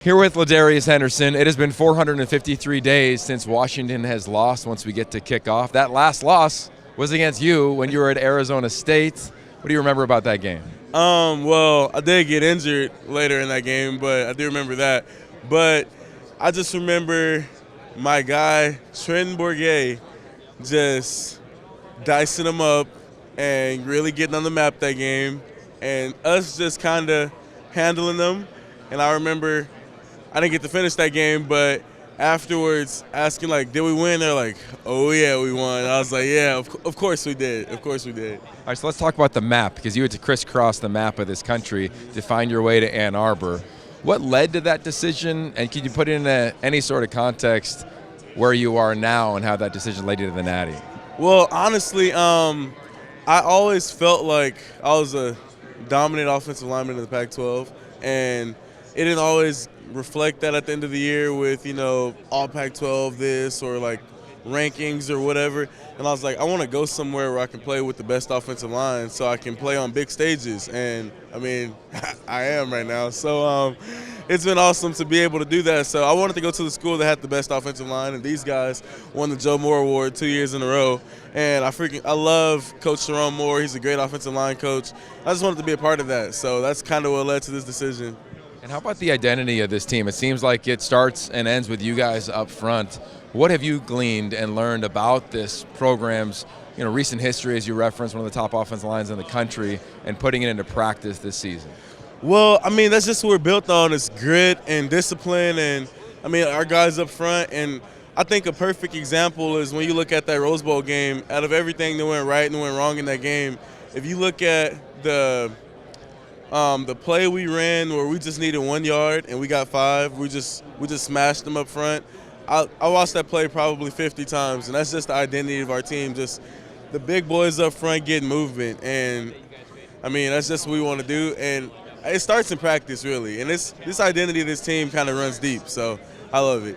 Here with LaDarius Henderson. It has been 453 days since Washington has lost once we get to kickoff. That last loss was against you when you were at Arizona State. What do you remember about that game? Well, I did get injured later in that game, but I do remember that. But I just remember my guy, Trenton Bourguet, just dicing them up and really getting on the map that game, and us just kind of handling them. And I remember I didn't get to finish that game, but afterwards asking, like, did we win? They're like, oh, yeah, we won. I was like, yeah, of course we did. Of course we did. All right, so let's talk about the map, because you had to crisscross the map of this country to find your way to Ann Arbor. What led to that decision, and can you put in any sort of context where you are now and how that decision led you to the Natty? Well, honestly, I always felt like I was a dominant offensive lineman in the Pac-12, and it didn't always reflect that at the end of the year with, all Pac-12 this or like rankings or whatever. And I was like, I want to go somewhere where I can play with the best offensive line so I can play on big stages. And, I mean, I am right now. So it's been awesome to be able to do that. So I wanted to go to the school that had the best offensive line, and these guys won the Joe Moore Award 2 years in a row. And I love Coach Sharon Moore. He's a great offensive line coach. I just wanted to be a part of that. So that's kind of what led to this decision. And how about the identity of this team? It seems like it starts and ends with you guys up front. What have you gleaned and learned about this program's recent history, as you referenced, one of the top offensive lines in the country, and putting it into practice this season? Well, I mean, that's just what we're built on, is grit and discipline, and, I mean, our guys up front. And I think a perfect example is when you look at that Rose Bowl game, out of everything that went right and went wrong in that game, if you look at the play we ran where we just needed 1 yard and we got 5, we just smashed them up front. I watched that play probably 50 times, and that's just the identity of our team, just the big boys up front getting movement. And, I mean, that's just what we want to do. And it starts in practice, really. And this identity of this team kind of runs deep, so I love it.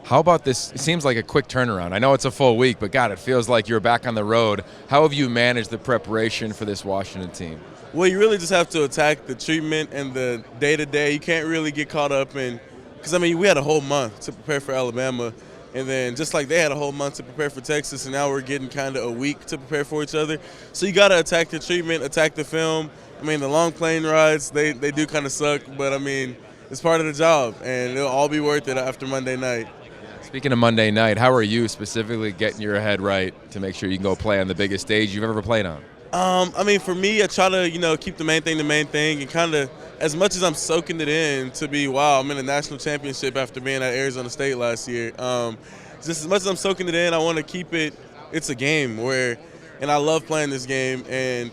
How about this? It seems like a quick turnaround. I know it's a full week, but, God, it feels like you're back on the road. How have you managed the preparation for this Washington team? Well, you really just have to attack the treatment and the day-to-day. You can't really get caught up in – because, I mean, we had a whole month to prepare for Alabama, and then just like they had a whole month to prepare for Texas, and now we're getting kind of a week to prepare for each other. So you got to attack the treatment, attack the film. I mean, the long plane rides, they do kind of suck, but, I mean, it's part of the job, and it'll all be worth it after Monday night. Speaking of Monday night, how are you specifically getting your head right to make sure you can go play on the biggest stage you've ever played on? I mean, for me, I try to, keep the main thing, and kind of, as much as I'm soaking it in to be, wow, I'm in a national championship after being at Arizona State last year. Just as much as I'm soaking it in, I want to keep it's a game and I love playing this game. And,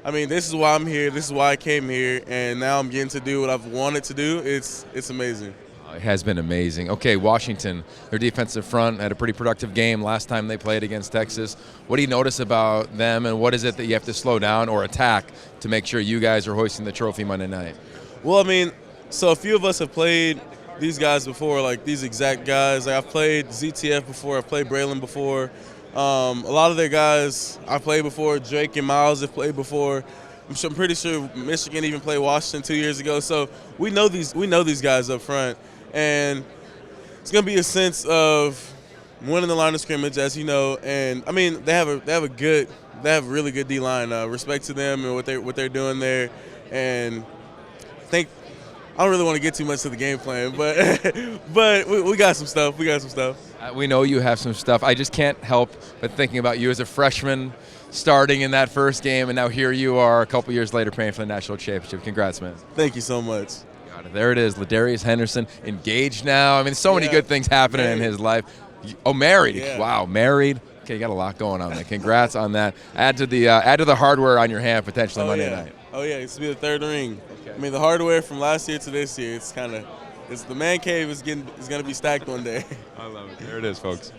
I mean, this is why I'm here. This is why I came here. And now I'm getting to do what I've wanted to do. It's amazing. It has been amazing. Okay, Washington, their defensive front had a pretty productive game last time they played against Texas. What do you notice about them, and what is it that you have to slow down or attack to make sure you guys are hoisting the trophy Monday night? Well, I mean, so a few of us have played these guys before, like these exact guys. Like I've played ZTF before. I've played Braylon before. A lot of their guys I've played before. Drake and Miles have played before. I'm pretty sure Michigan even played Washington 2 years ago. So we know these guys up front. And it's going to be a sense of winning the line of scrimmage, as you know. And I mean, they have a really good D-line. Respect to them and what they're doing there. And I don't really want to get too much to the game plan, but we got some stuff. We know you have some stuff. I just can't help but thinking about you as a freshman starting in that first game, and now here you are a couple years later playing for the national championship. Congrats, man. Thank you so much. There it is, LaDarius Henderson, engaged now. I mean, so many good things happening in his life. Oh, married. Yeah. Wow, married. Okay, you got a lot going on there. Congrats on that. Add to the hardware on your hand potentially Monday night. Oh, yeah, it's to be the third ring. Okay. I mean, the hardware from last year to this year, it's the man cave is going to be stacked one day. I love it. There it is, folks.